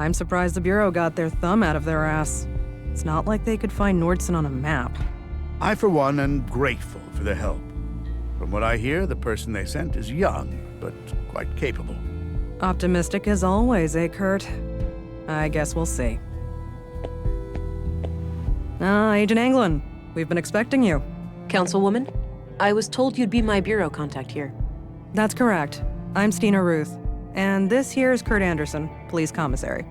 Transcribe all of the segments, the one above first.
I'm surprised the Bureau got their thumb out of their ass. It's not like they could find Nordson on a map. I, for one, am grateful for the help. From what I hear, the person they sent is young, but quite capable. Optimistic as always, eh, Kurt? I guess we'll see. Agent Anglin, we've been expecting you. Councilwoman, I was told you'd be my bureau contact here. That's correct. I'm Stina Ruth, and this here is Kurt Anderson, police commissary.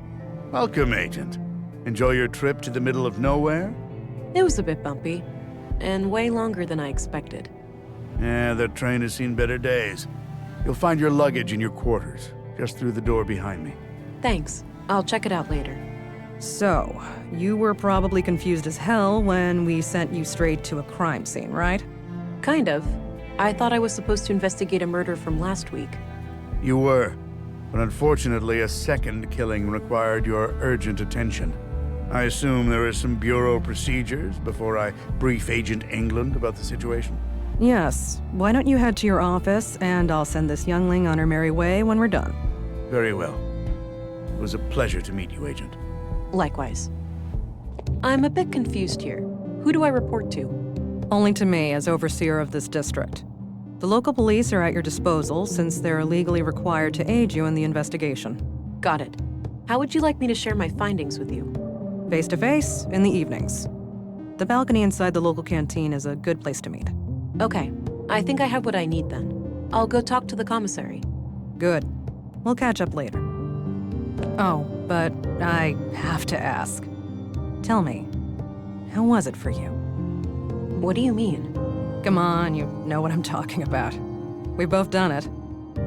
Welcome, Agent. Enjoy your trip to the middle of nowhere? It was a bit bumpy, and way longer than I expected. Yeah, that train has seen better days. You'll find your luggage in your quarters, just through the door behind me. Thanks. I'll check it out later. So, you were probably confused as hell when we sent you straight to a crime scene, right? Kind of. I thought I was supposed to investigate a murder from last week. You were, but unfortunately a second killing required your urgent attention. I assume there are some Bureau procedures before I brief Agent England about the situation? Yes. Why don't you head to your office, and I'll send this youngling on her merry way when we're done. Very well. It was a pleasure to meet you, Agent. Likewise. I'm a bit confused here. Who do I report to? Only to me as overseer of this district. The local police are at your disposal since they're legally required to aid you in the investigation. Got it. How would you like me to share my findings with you? Face to face, in the evenings. The balcony inside the local canteen is a good place to meet. Okay. I think I have what I need then. I'll go talk to the commissary. Good. We'll catch up later. Oh, but I have to ask. Tell me, how was it for you? What do you mean? Come on, you know what I'm talking about. We've both done it.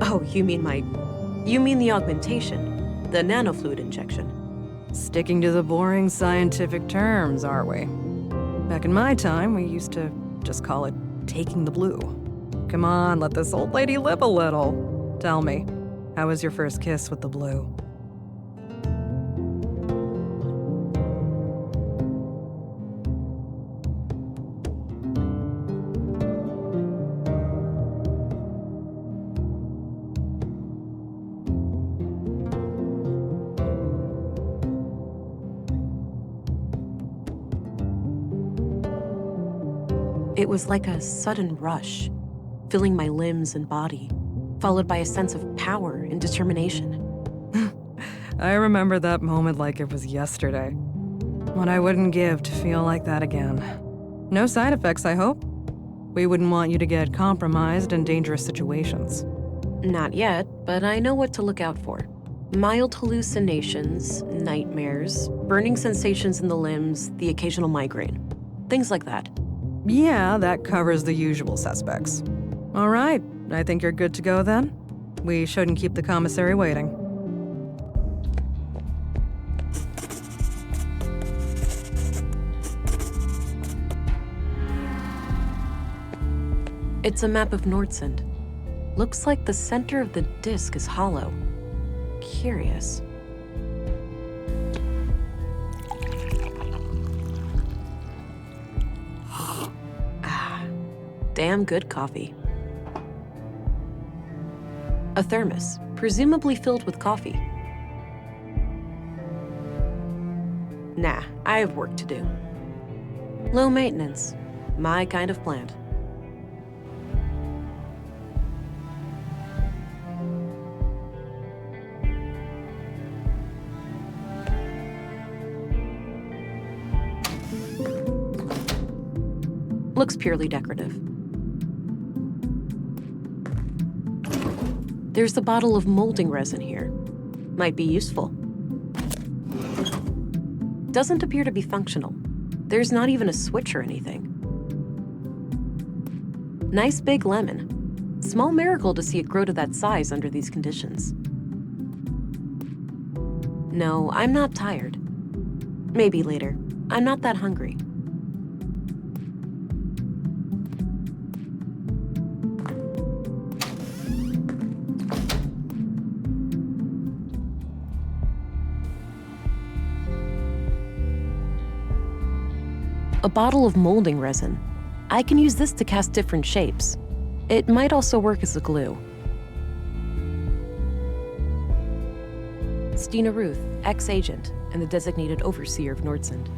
Oh, you mean the augmentation, the nanofluid injection. Sticking to the boring scientific terms, aren't we? Back in my time, we used to just call it taking the blue. Come on, let this old lady live a little. Tell me, how was your first kiss with the blue? It was like a sudden rush, filling my limbs and body, followed by a sense of power and determination. I remember that moment like it was yesterday. What I wouldn't give to feel like that again. No side effects, I hope? We wouldn't want you to get compromised in dangerous situations. Not yet, but I know what to look out for. Mild hallucinations, nightmares, burning sensations in the limbs, the occasional migraine. Things like that. Yeah, that covers the usual suspects. All right, I think you're good to go then. We shouldn't keep the commissary waiting. It's a map of Nordsund. Looks like the center of the disk is hollow. Curious. Damn good coffee. A thermos, presumably filled with coffee. Nah, I have work to do. Low maintenance, my kind of plant. Looks purely decorative. There's a bottle of molding resin here. Might be useful. Doesn't appear to be functional. There's not even a switch or anything. Nice big lemon. Small miracle to see it grow to that size under these conditions. No, I'm not tired. Maybe later. I'm not that hungry. A bottle of molding resin. I can use this to cast different shapes. It might also work as a glue. Stina Ruth, ex-agent and the designated overseer of Nordsund.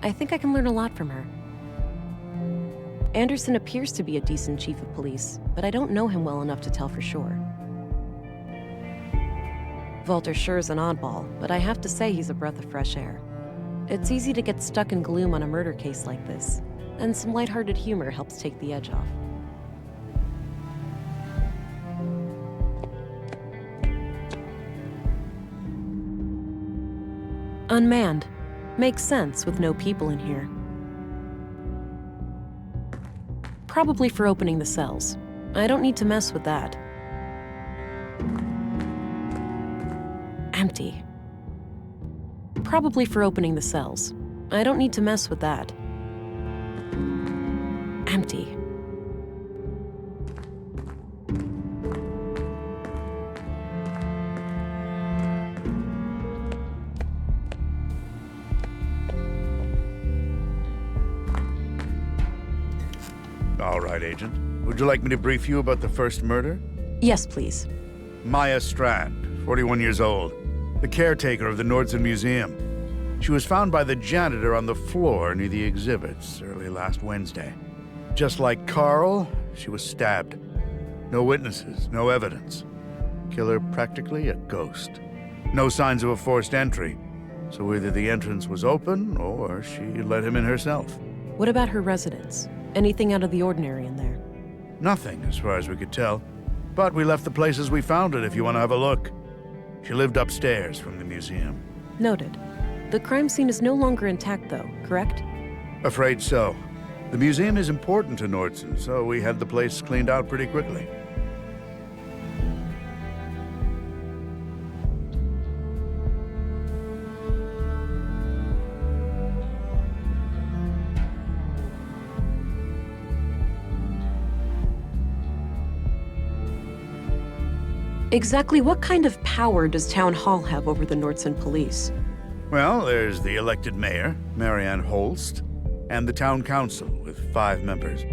I think I can learn a lot from her. Anderson appears to be a decent chief of police, but I don't know him well enough to tell for sure. Walter sure is an oddball, but I have to say he's a breath of fresh air. It's easy to get stuck in gloom on a murder case like this, and some lighthearted humor helps take the edge off. Unmanned. Makes sense with no people in here. Probably for opening the cells. I don't need to mess with that. Empty. Probably for opening the cells. I don't need to mess with that. Empty. All right, Agent. Would you like me to brief you about the first murder? Yes, please. Maya Strand, 41 years old, the caretaker of the Nordsund Museum. She was found by the janitor on the floor near the exhibits early last Wednesday. Just like Carl, she was stabbed. No witnesses, no evidence. Killer practically a ghost. No signs of a forced entry, so either the entrance was open or she let him in herself. What about her residence? Anything out of the ordinary in there? Nothing, as far as we could tell. But we left the place as we found it if you want to have a look. She lived upstairs from the museum. Noted. The crime scene is no longer intact, though, correct? Afraid so. The museum is important to Nordsund, so we had the place cleaned out pretty quickly. Exactly what kind of power does Town Hall have over the Nordsund police? Well, there's the elected mayor, Marianne Holst, and the town council with 5 members.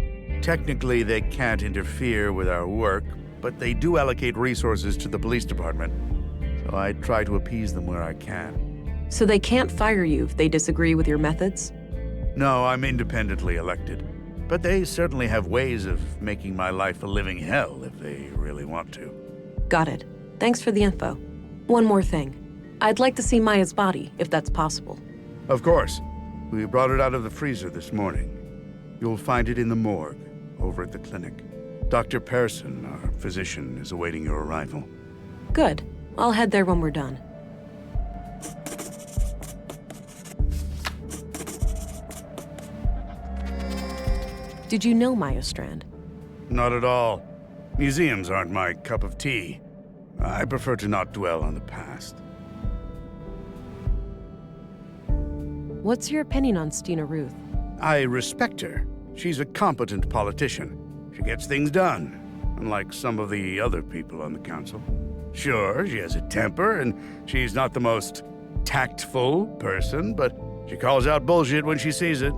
Technically, they can't interfere with our work, but they do allocate resources to the police department, so I try to appease them where I can. So they can't fire you if they disagree with your methods? No, I'm independently elected, but they certainly have ways of making my life a living hell if they really want to. Got it. Thanks for the info. One more thing. I'd like to see Maya's body, if that's possible. Of course. We brought it out of the freezer this morning. You'll find it in the morgue, over at the clinic. Dr. Persson, our physician, is awaiting your arrival. Good. I'll head there when we're done. Did you know Maya Strand? Not at all. Museums aren't my cup of tea. I prefer to not dwell on the past. What's your opinion on Stina Ruth? I respect her. She's a competent politician. She gets things done, unlike some of the other people on the council. Sure, she has a temper, and she's not the most tactful person, but she calls out bullshit when she sees it.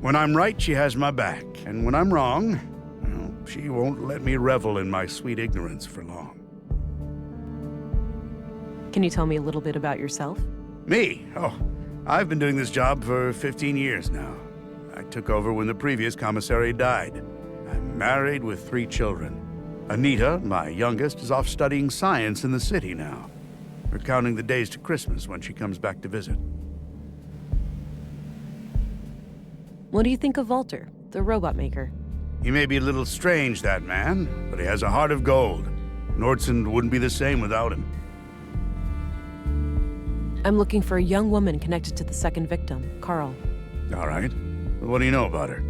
When I'm right, she has my back, and when I'm wrong, well, she won't let me revel in my sweet ignorance for long. Can you tell me a little bit about yourself? Me? Oh, I've been doing this job for 15 years now. I took over when the previous commissary died. I'm married with 3 children. Anita, my youngest, is off studying science in the city now. We're counting the days to Christmas when she comes back to visit. What do you think of Walter, the robot maker? He may be a little strange, that man, but he has a heart of gold. Nordsund wouldn't be the same without him. I'm looking for a young woman connected to the second victim, Carl. All right. What do you know about her?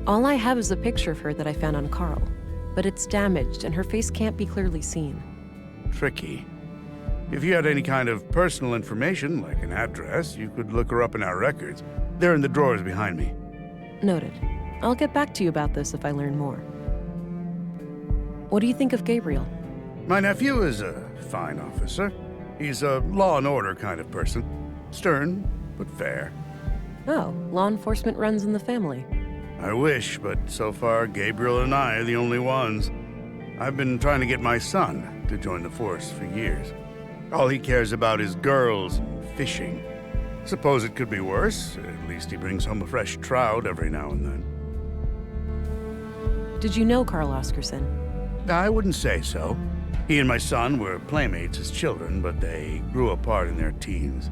All I have is a picture of her that I found on Carl, but it's damaged and her face can't be clearly seen. Tricky. If you had any kind of personal information, like an address, you could look her up in our records. They're in the drawers behind me. Noted. I'll get back to you about this if I learn more. What do you think of Gabriel? My nephew is a fine officer. He's a law and order kind of person. Stern, but fair. Oh, law enforcement runs in the family. I wish, but so far, Gabriel and I are the only ones. I've been trying to get my son to join the force for years. All he cares about is girls and fishing. Suppose it could be worse. At least he brings home a fresh trout every now and then. Did you know Carl Oscarson? I wouldn't say so. He and my son were playmates as children, but they grew apart in their teens.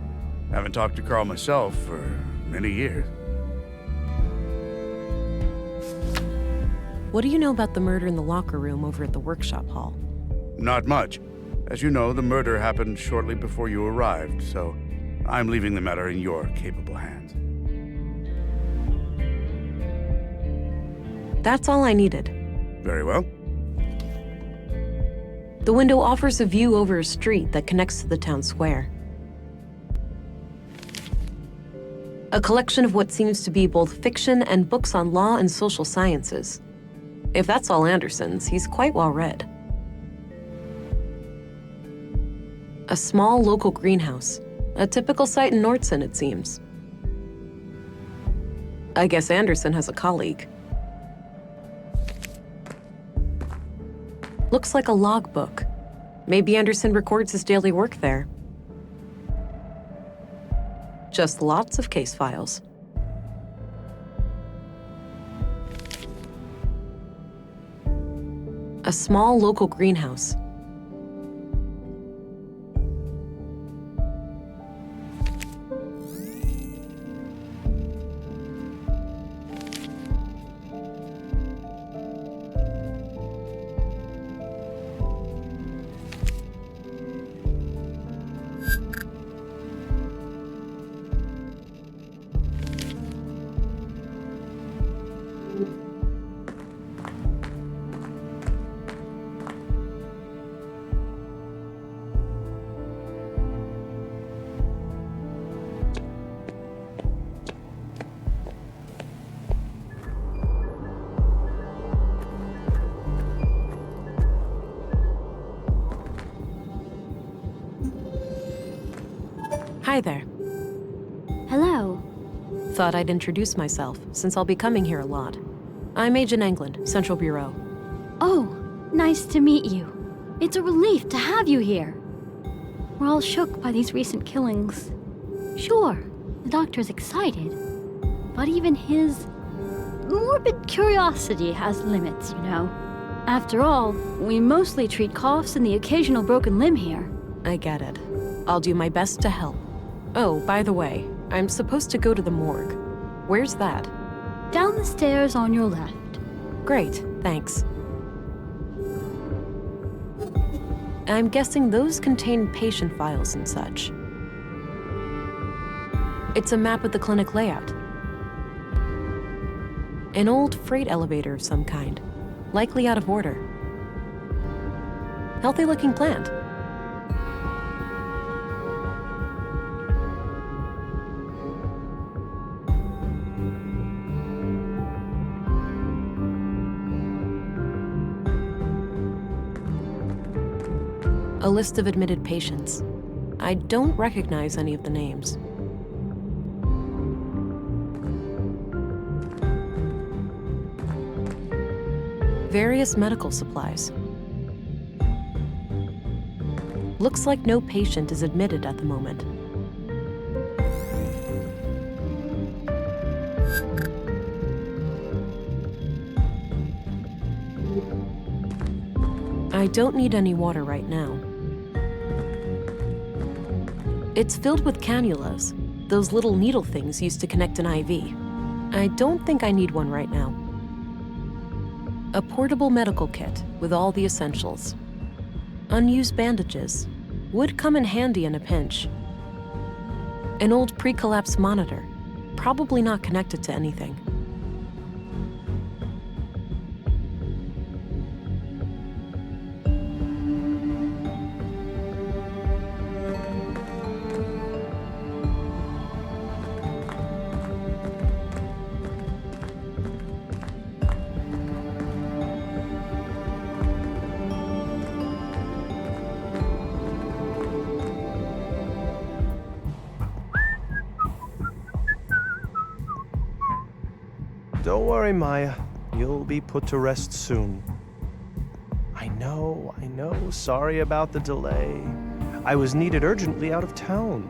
I haven't talked to Carl myself for many years. What do you know about the murder in the locker room over at the workshop hall? Not much. As you know, the murder happened shortly before you arrived, so I'm leaving the matter in your capable hands. That's all I needed. Very well. The window offers a view over a street that connects to the town square. A collection of what seems to be both fiction and books on law and social sciences. If that's all Anderson's, he's quite well read. A small local greenhouse. A typical site in Nordson, it seems. I guess Anderson has a colleague. Looks like a logbook. Maybe Anderson records his daily work there. Just lots of case files. A small local greenhouse. Hi there. Hello. Thought I'd introduce myself, since I'll be coming here a lot. I'm Agent England, Central Bureau. Oh, nice to meet you. It's a relief to have you here. We're all shook by these recent killings. Sure, the doctor's excited, but even his morbid curiosity has limits, you know. After all, we mostly treat coughs and the occasional broken limb here. I get it. I'll do my best to help. Oh, by the way, I'm supposed to go to the morgue. Where's that? Down the stairs on your left. Great, thanks. I'm guessing those contain patient files and such. It's a map of the clinic layout. An old freight elevator of some kind, likely out of order. Healthy-looking plant. A list of admitted patients. I don't recognize any of the names. Various medical supplies. Looks like no patient is admitted at the moment. I don't need any water right now. It's filled with cannulas, those little needle things used to connect an IV. I don't think I need one right now. A portable medical kit with all the essentials. Unused bandages. Would come in handy in a pinch. An old pre-collapse monitor, probably not connected to anything. Don't worry, Maya. You'll be put to rest soon. I know. Sorry about the delay. I was needed urgently out of town.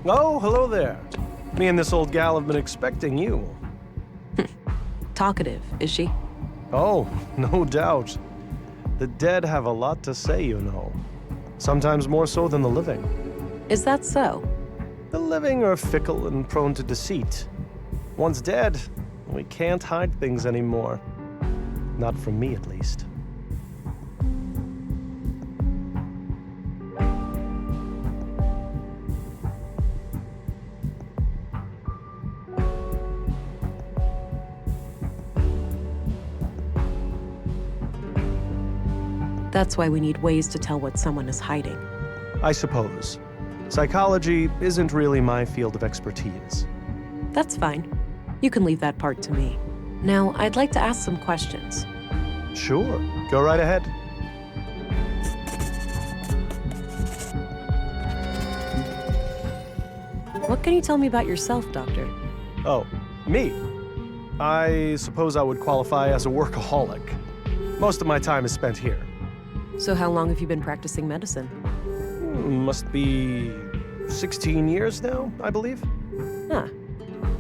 Oh, hello there. Me and this old gal have been expecting you. Talkative, is she? Oh, no doubt. The dead have a lot to say, you know. Sometimes more so than the living. Is that so? The living are fickle and prone to deceit. Once dead, we can't hide things anymore. Not from me, at least. That's why we need ways to tell what someone is hiding. I suppose. Psychology isn't really my field of expertise. That's fine. You can leave that part to me. Now, I'd like to ask some questions. Sure, go right ahead. What can you tell me about yourself, Doctor? Oh, me? I suppose I would qualify as a workaholic. Most of my time is spent here. So how long have you been practicing medicine? Must be 16 years now, I believe. Huh.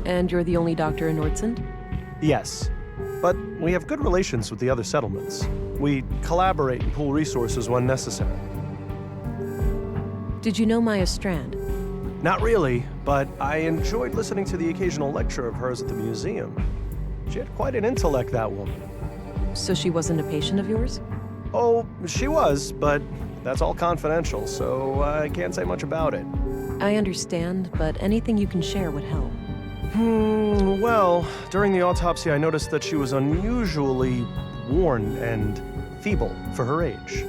And you're the only doctor in Nordsund? Yes, but we have good relations with the other settlements. We collaborate and pool resources when necessary. Did you know Maya Strand? Not really, but I enjoyed listening to the occasional lecture of hers at the museum. She had quite an intellect, that woman. So she wasn't a patient of yours? Oh, she was, but that's all confidential, so I can't say much about it. I understand, but anything you can share would help. Well, during the autopsy, I noticed that she was unusually worn and feeble for her age.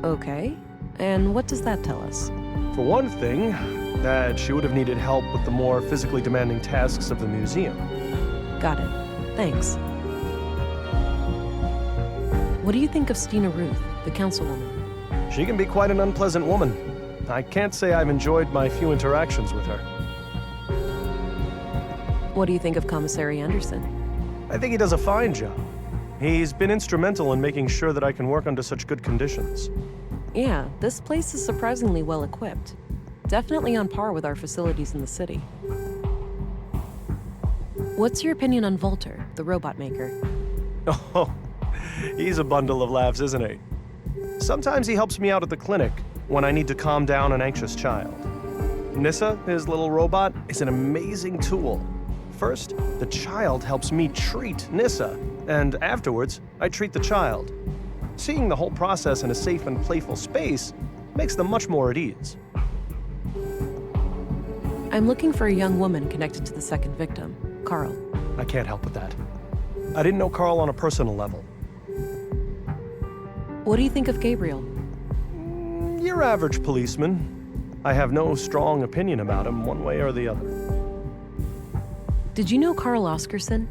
Okay. And what does that tell us? For one thing, that she would have needed help with the more physically demanding tasks of the museum. Got it. Thanks. What do you think of Stina Ruth, the councilwoman? She can be quite an unpleasant woman. I can't say I've enjoyed my few interactions with her. What do you think of Commissary Anderson? I think he does a fine job. He's been instrumental in making sure that I can work under such good conditions. Yeah, this place is surprisingly well equipped. Definitely on par with our facilities in the city. What's your opinion on Volter, the robot maker? Oh, he's a bundle of laughs, isn't he? Sometimes he helps me out at the clinic when I need to calm down an anxious child. Nissa, his little robot, is an amazing tool. First, the child helps me treat Nissa, and afterwards, I treat the child. Seeing the whole process in a safe and playful space makes them much more at ease. I'm looking for a young woman connected to the second victim, Carl. I can't help with that. I didn't know Carl on a personal level. What do you think of Gabriel? Your average policeman. I have no strong opinion about him one way or the other. Did you know Carl Oscarson?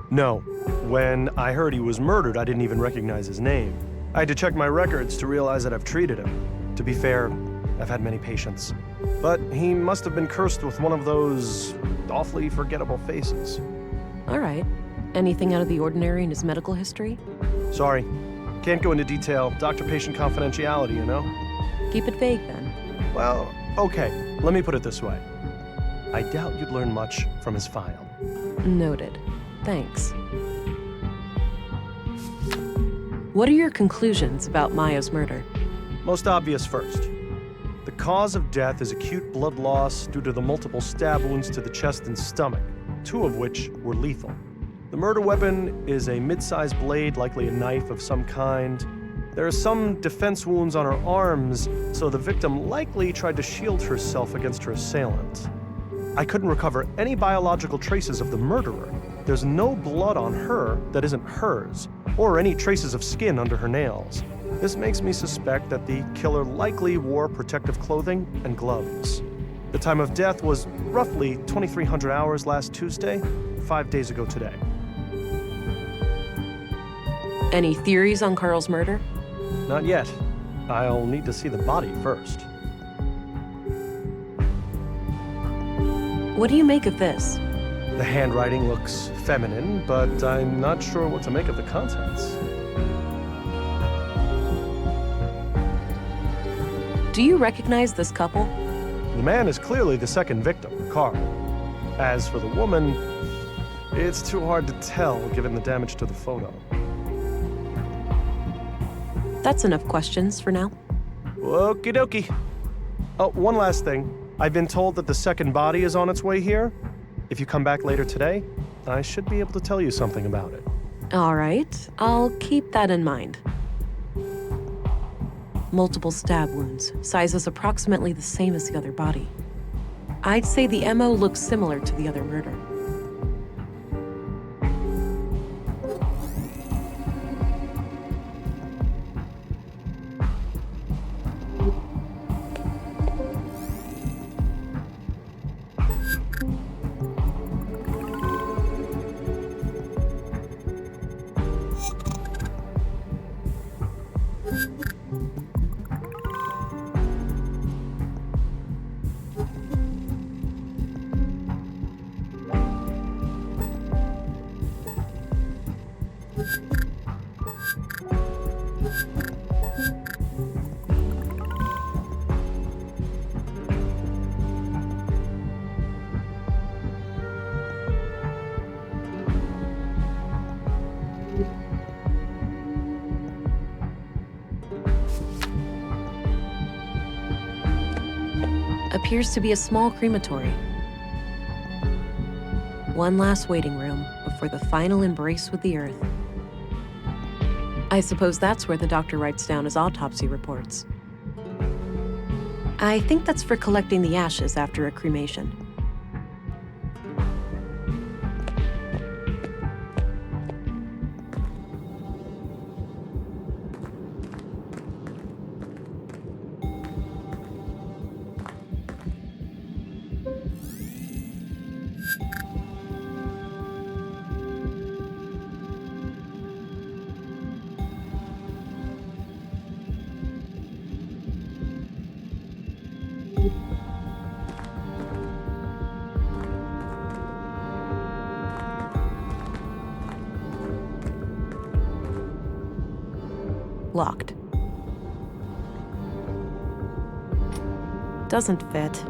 No. When I heard he was murdered, I didn't even recognize his name. I had to check my records to realize that I've treated him. To be fair, I've had many patients. But he must have been cursed with one of those awfully forgettable faces. All right. Anything out of the ordinary in his medical history? Sorry. Can't go into detail. Doctor-patient confidentiality, you know? Keep it vague, then. Well, okay. Let me put it this way. I doubt you'd learn much from his file. Noted. Thanks. What are your conclusions about Maya's murder? Most obvious first. The cause of death is acute blood loss due to the multiple stab wounds to the chest and stomach, 2 of which were lethal. The murder weapon is a mid-sized blade, likely a knife of some kind. There are some defense wounds on her arms, so the victim likely tried to shield herself against her assailant. I couldn't recover any biological traces of the murderer. There's no blood on her that isn't hers, or any traces of skin under her nails. This makes me suspect that the killer likely wore protective clothing and gloves. The time of death was roughly 2300 hours last Tuesday, 5 days ago today. Any theories on Carl's murder? Not yet. I'll need to see the body first. What do you make of this? The handwriting looks feminine, but I'm not sure what to make of the contents. Do you recognize this couple? The man is clearly the second victim, Carl. As for the woman, it's too hard to tell given the damage to the photo. That's enough questions for now. Okie dokie. Oh, one last thing. I've been told that the second body is on its way here. If you come back later today, I should be able to tell you something about it. All right, I'll keep that in mind. Multiple stab wounds, sizes approximately the same as the other body. I'd say the MO looks similar to the other murder. Appears to be a small crematory. One last waiting room before the final embrace with the earth. I suppose that's where the doctor writes down his autopsy reports. I think that's for collecting the ashes after a cremation. Locked. Doesn't fit.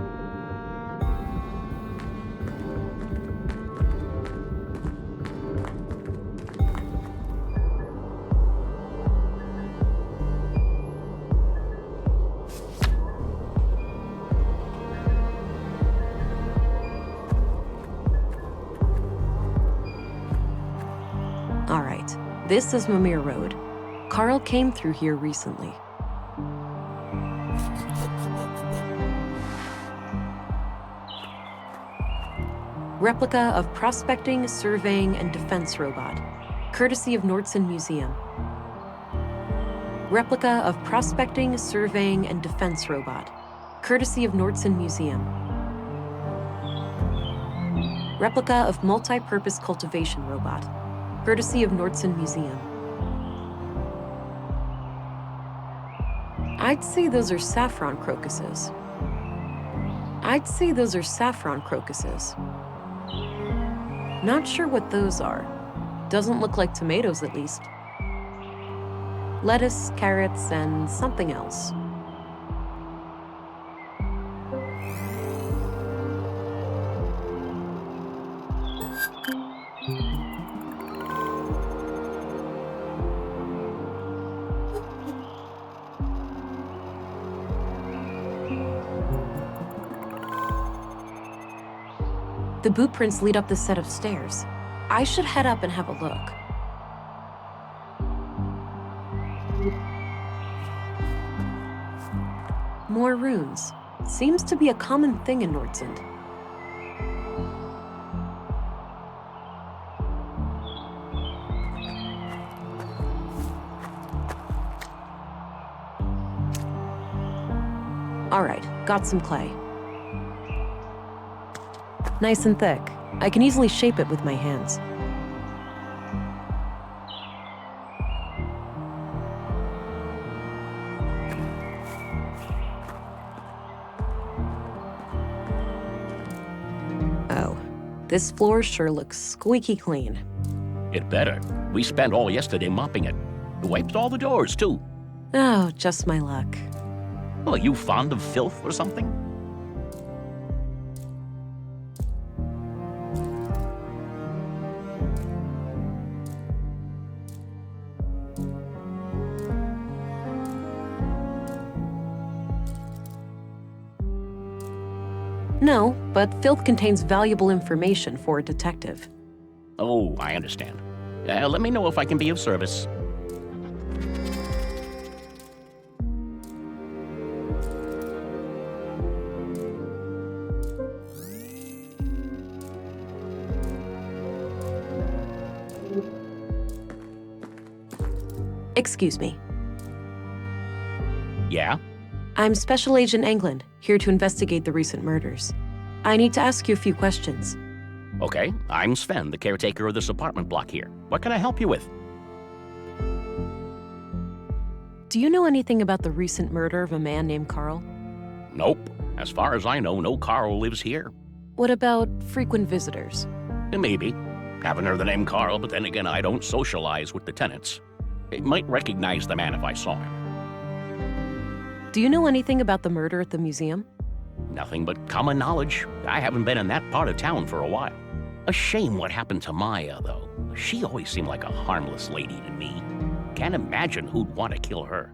All right, this is Mimir Road. Carl came through here recently. Replica of prospecting, surveying, and defense robot, courtesy of Nordson Museum. Replica of prospecting, surveying, and defense robot, courtesy of Nordson Museum. Replica of multi-purpose cultivation robot, courtesy of Nordson Museum. I'd say those are saffron crocuses. Not sure what those are. Doesn't look like tomatoes, at least. Lettuce, carrots, and something else. The boot prints lead up the set of stairs. I should head up and have a look. More runes. Seems to be a common thing in Nordsund. All right, got some clay. Nice and thick. I can easily shape it with my hands. Oh, this floor sure looks squeaky clean. It better. We spent all yesterday mopping it. We wiped all the doors, too. Oh, just my luck. Well, are you fond of filth or something? No, but filth contains valuable information for a detective. Oh, I understand. Let me know if I can be of service. Excuse me. Yeah? I'm Special Agent England, here to investigate the recent murders. I need to ask you a few questions. Okay, I'm Sven, the caretaker of this apartment block here. What can I help you with? Do you know anything about the recent murder of a man named Carl? Nope. As far as I know, no Carl lives here. What about frequent visitors? Maybe. Haven't heard the name Carl, but then again, I don't socialize with the tenants. I might recognize the man if I saw him. Do you know anything about the murder at the museum? Nothing but common knowledge. I haven't been in that part of town for a while. A shame what happened to Maya, though. She always seemed like a harmless lady to me. Can't imagine who'd want to kill her.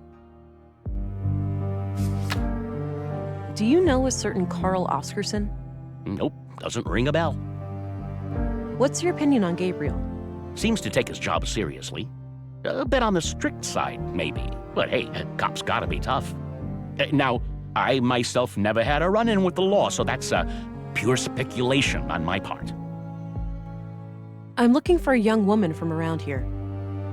Do you know a certain Carl Oscarson? Nope, doesn't ring a bell. What's your opinion on Gabriel? Seems to take his job seriously. A bit on the strict side, maybe. But hey, cops gotta be tough. Now, I myself never had a run-in with the law, so that's pure speculation on my part. I'm looking for a young woman from around here.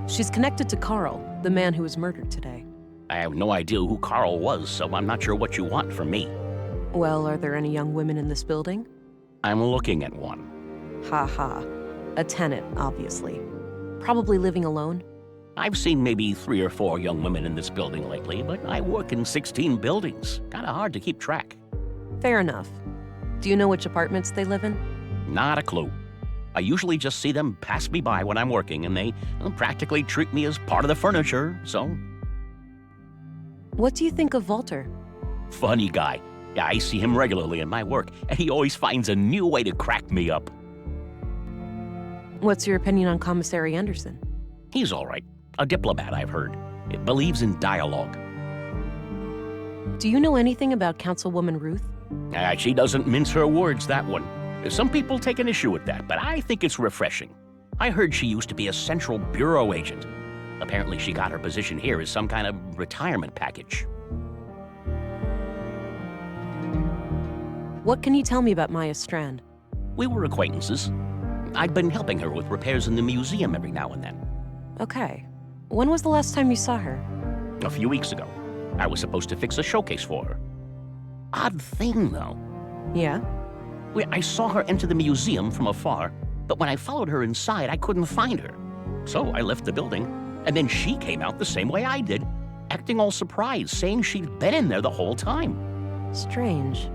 She's connected to Carl, the man who was murdered today. I have no idea who Carl was, so I'm not sure what you want from me. Well, are there any young women in this building? I'm looking at one. Ha ha. A tenant, obviously. Probably living alone. I've seen maybe 3 or 4 young women in this building lately, but I work in 16 buildings. Kinda hard to keep track. Fair enough. Do you know which apartments they live in? Not a clue. I usually just see them pass me by when I'm working, and they practically treat me as part of the furniture, so... What do you think of Walter? Funny guy. Yeah, I see him regularly in my work, and he always finds a new way to crack me up. What's your opinion on Commissary Anderson? He's all right. A diplomat, I've heard. It believes in dialogue. Do you know anything about Councilwoman Ruth? She doesn't mince her words, that one. Some people take an issue with that, but I think it's refreshing. I heard she used to be a Central Bureau agent. Apparently she got her position here as some kind of retirement package. What can you tell me about Maya Strand? We were acquaintances. I'd been helping her with repairs in the museum every now and then. Okay. When was the last time you saw her? A few weeks ago. I was supposed to fix a showcase for her. Odd thing, though. Yeah? I saw her enter the museum from afar, but when I followed her inside, I couldn't find her. So I left the building, and then she came out the same way I did, acting all surprised, saying she'd been in there the whole time. Strange.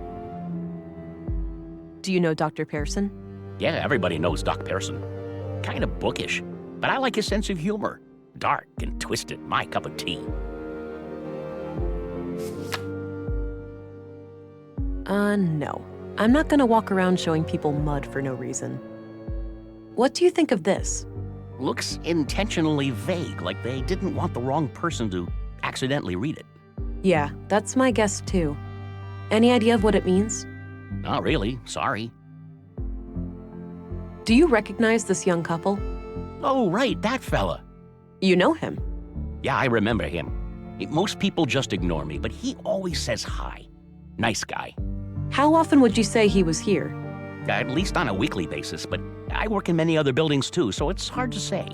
Do you know Dr. Pearson? Yeah, everybody knows Doc Pearson. Kind of bookish, but I like his sense of humor. Dark and twisted, my cup of tea. No. I'm not gonna walk around showing people mud for no reason. What do you think of this? Looks intentionally vague, like they didn't want the wrong person to accidentally read it. Yeah, that's my guess too. Any idea of what it means? Not really, sorry. Do you recognize this young couple? Oh, right, that fella. You know him. Yeah, I remember him. Most people just ignore me, but he always says hi. Nice guy. How often would you say he was here? At least on a weekly basis, but I work in many other buildings too, so it's hard to say.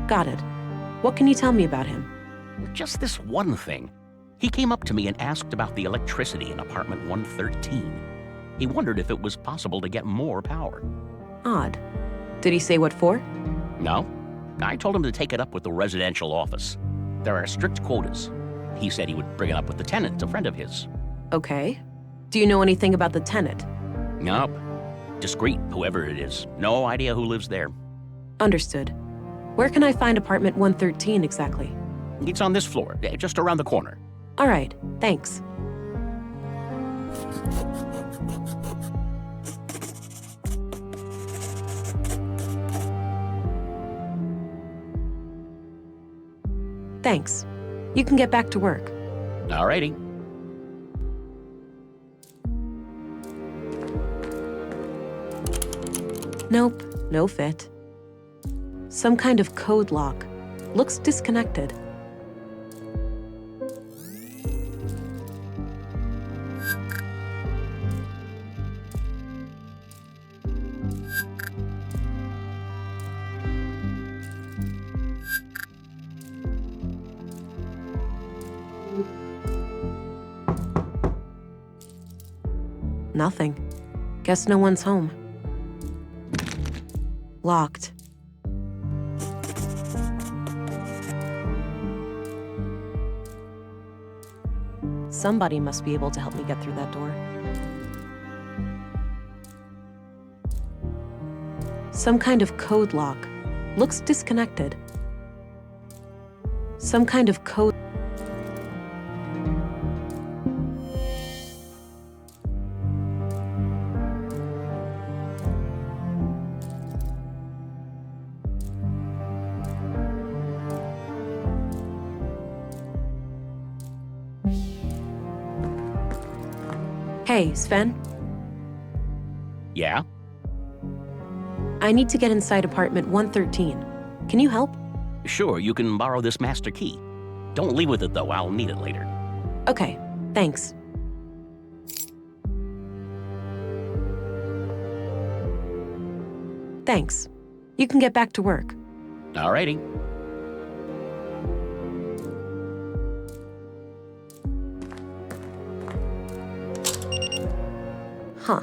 Got it. What can you tell me about him? Just this one thing. He came up to me and asked about the electricity in apartment 113. He wondered if it was possible to get more power. Odd. Did he say what for? No. I told him to take it up with the residential office. There are strict quotas. He said he would bring it up with the tenant, a friend of his. Okay. Do you know anything about the tenant? Nope. Discreet, whoever it is. No idea who lives there. Understood. Where can I find apartment 113 exactly? It's on this floor, just around the corner. All right, thanks. Thanks. You can get back to work. Alrighty. Nope, no fit. Some kind of code lock. Looks disconnected. Nothing. Guess no one's home. Locked. Somebody must be able to help me get through that door. Some kind of code lock. Looks disconnected. Some kind of code. Hey, Sven? Yeah? I need to get inside apartment 113. Can you help? Sure, you can borrow this master key. Don't leave with it, though. I'll need it later. Okay, thanks. Thanks. You can get back to work. Alrighty. Huh.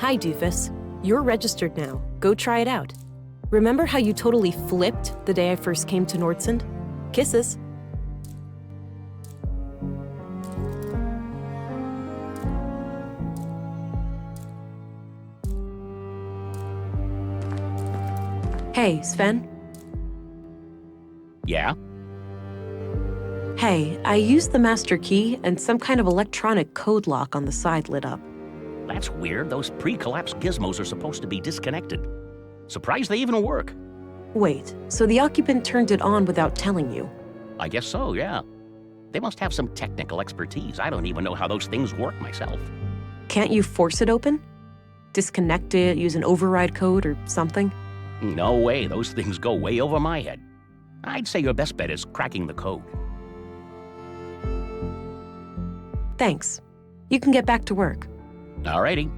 Hi, Doofus. You're registered now. Go try it out. Remember how you totally flipped the day I first came to Nordsund? Kisses. Hey, Sven? Yeah? Hey, I used the master key and some kind of electronic code lock on the side lit up. That's weird. Those pre-collapse gizmos are supposed to be disconnected. Surprised they even work. Wait, so the occupant turned it on without telling you? I guess so, yeah. They must have some technical expertise. I don't even know how those things work myself. Can't you force it open? Disconnect it, use an override code or something? No way. Those things go way over my head. I'd say your best bet is cracking the code. Thanks. You can get back to work. Alrighty.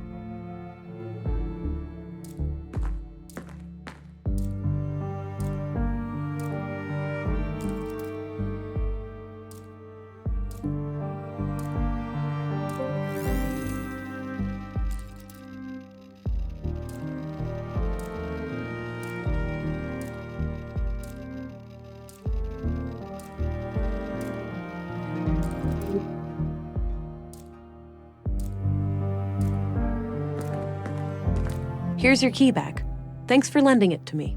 Here's your key back. Thanks for lending it to me.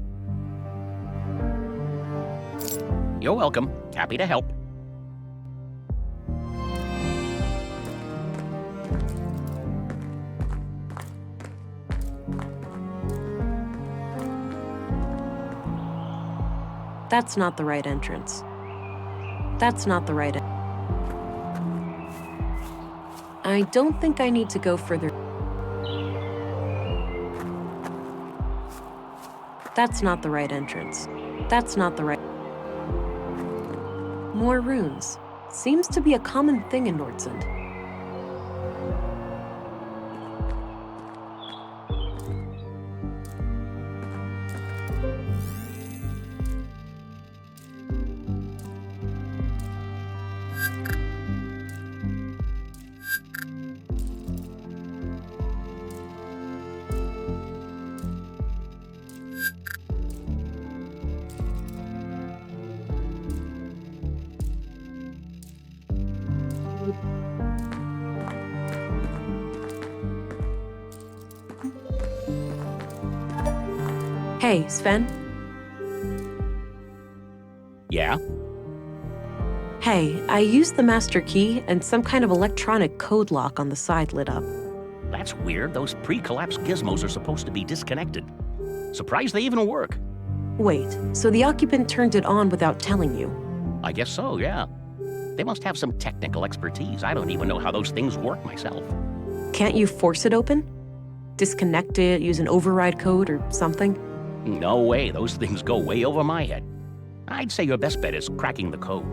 You're welcome. Happy to help. That's not the right entrance. That's not the right I don't think I need to go further. That's not the right entrance. That's not the right... More runes. Seems to be a common thing in Nordsund. Hey, Sven? Yeah? Hey, I used the master key and some kind of electronic code lock on the side lit up. That's weird. Those pre-collapse gizmos are supposed to be disconnected. Surprised they even work. Wait, so the occupant turned it on without telling you? I guess so, yeah. They must have some technical expertise. I don't even know how those things work myself. Can't you force it open? Disconnect it, use an override code or something? No way. Those things go way over my head. I'd say your best bet is cracking the code.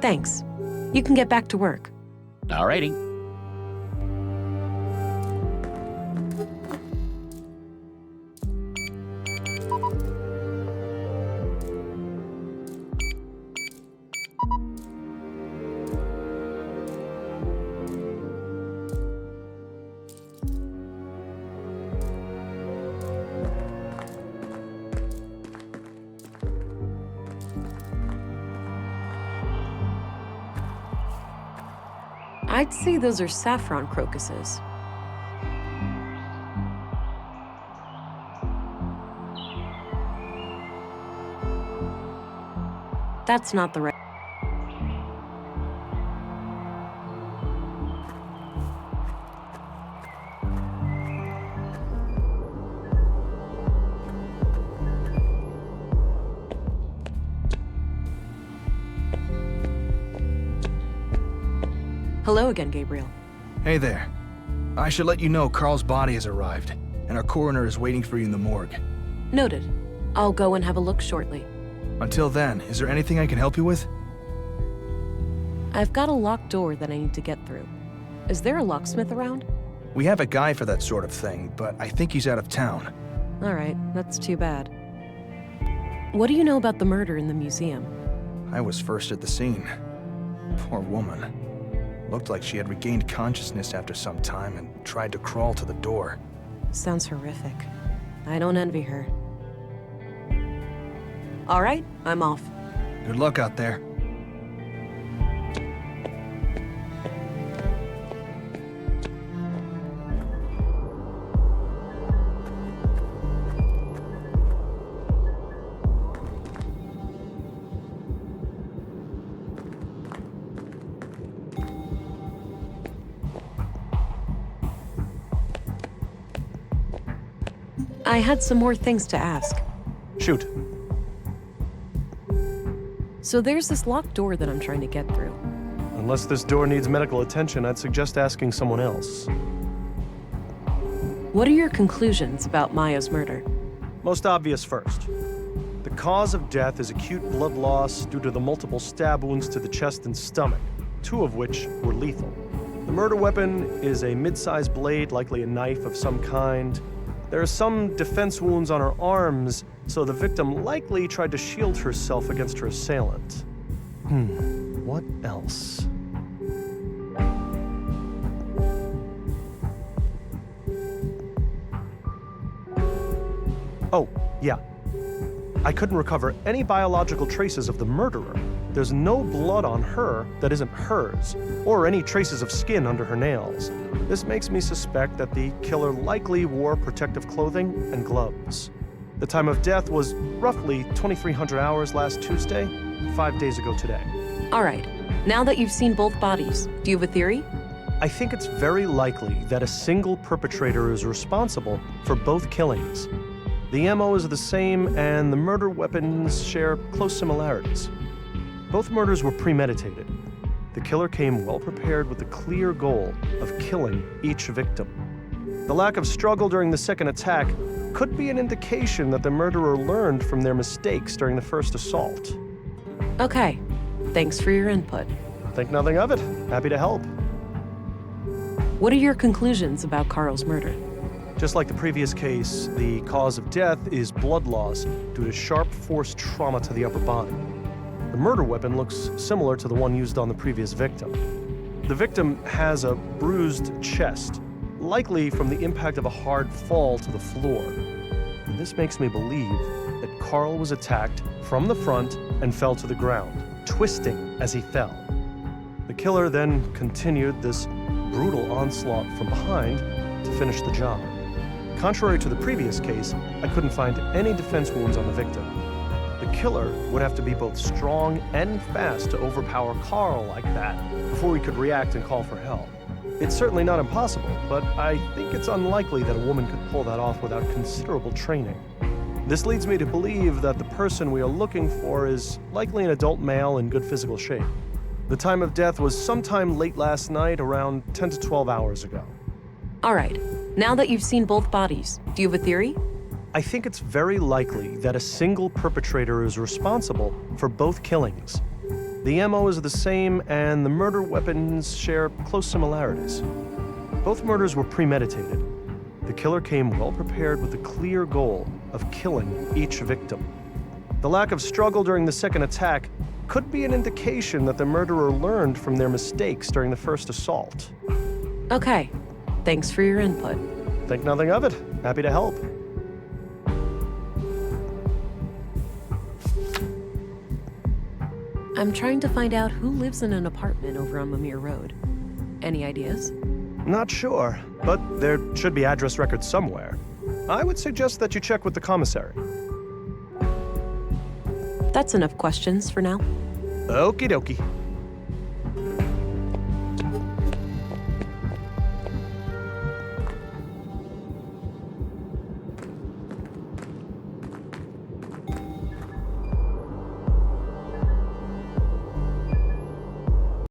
Thanks. You can get back to work. Alrighty. I'd say those are saffron crocuses. That's not the right... Hello again, Gabriel. Hey there. I should let you know Carl's body has arrived, and our coroner is waiting for you in the morgue. Noted. I'll go and have a look shortly. Until then, is there anything I can help you with? I've got a locked door that I need to get through. Is there a locksmith around? We have a guy for that sort of thing, but I think he's out of town. All right, that's too bad. What do you know about the murder in the museum? I was first at the scene. Poor woman. Looked like she had regained consciousness after some time and tried to crawl to the door. Sounds horrific. I don't envy her. All right, I'm off. Good luck out there. I had some more things to ask. Shoot. So there's this locked door that I'm trying to get through. Unless this door needs medical attention, I'd suggest asking someone else. What are your conclusions about Maya's murder? Most obvious first. The cause of death is acute blood loss due to the multiple stab wounds to the chest and stomach, 2 of which were lethal. The murder weapon is a mid-sized blade, likely a knife of some kind. There are some defense wounds on her arms, so the victim likely tried to shield herself against her assailant. What else? Oh, yeah. I couldn't recover any biological traces of the murderer. There's no blood on her that isn't hers, or any traces of skin under her nails. This makes me suspect that the killer likely wore protective clothing and gloves. The time of death was roughly 2,300 hours last Tuesday, 5 days ago today. All right, now that you've seen both bodies, do you have a theory? I think it's very likely that a single perpetrator is responsible for both killings. The MO is the same, and the murder weapons share close similarities. Both murders were premeditated. The killer came well prepared with the clear goal of killing each victim. The lack of struggle during the second attack could be an indication that the murderer learned from their mistakes during the first assault. Okay, thanks for your input. Think nothing of it. Happy to help. What are your conclusions about Carl's murder? Just like the previous case, the cause of death is blood loss due to sharp force trauma to the upper body. The murder weapon looks similar to the one used on the previous victim. The victim has a bruised chest, likely from the impact of a hard fall to the floor. And this makes me believe that Carl was attacked from the front and fell to the ground, twisting as he fell. The killer then continued this brutal onslaught from behind to finish the job. Contrary to the previous case, I couldn't find any defense wounds on the victim. The killer would have to be both strong and fast to overpower Carl like that before he could react and call for help. It's certainly not impossible, but I think it's unlikely that a woman could pull that off without considerable training. This leads me to believe that the person we are looking for is likely an adult male in good physical shape. The time of death was sometime late last night, around 10 to 12 hours ago. All right, now that you've seen both bodies, do you have a theory? I think it's very likely that a single perpetrator is responsible for both killings. The MO is the same, and the murder weapons share close similarities. Both murders were premeditated. The killer came well prepared with the clear goal of killing each victim. The lack of struggle during the second attack could be an indication that the murderer learned from their mistakes during the first assault. Okay, thanks for your input. Think nothing of it. Happy to help. I'm trying to find out who lives in an apartment over on Mimir Road. Any ideas? Not sure, but there should be address records somewhere. I would suggest that you check with the commissary. That's enough questions for now. Okie dokie.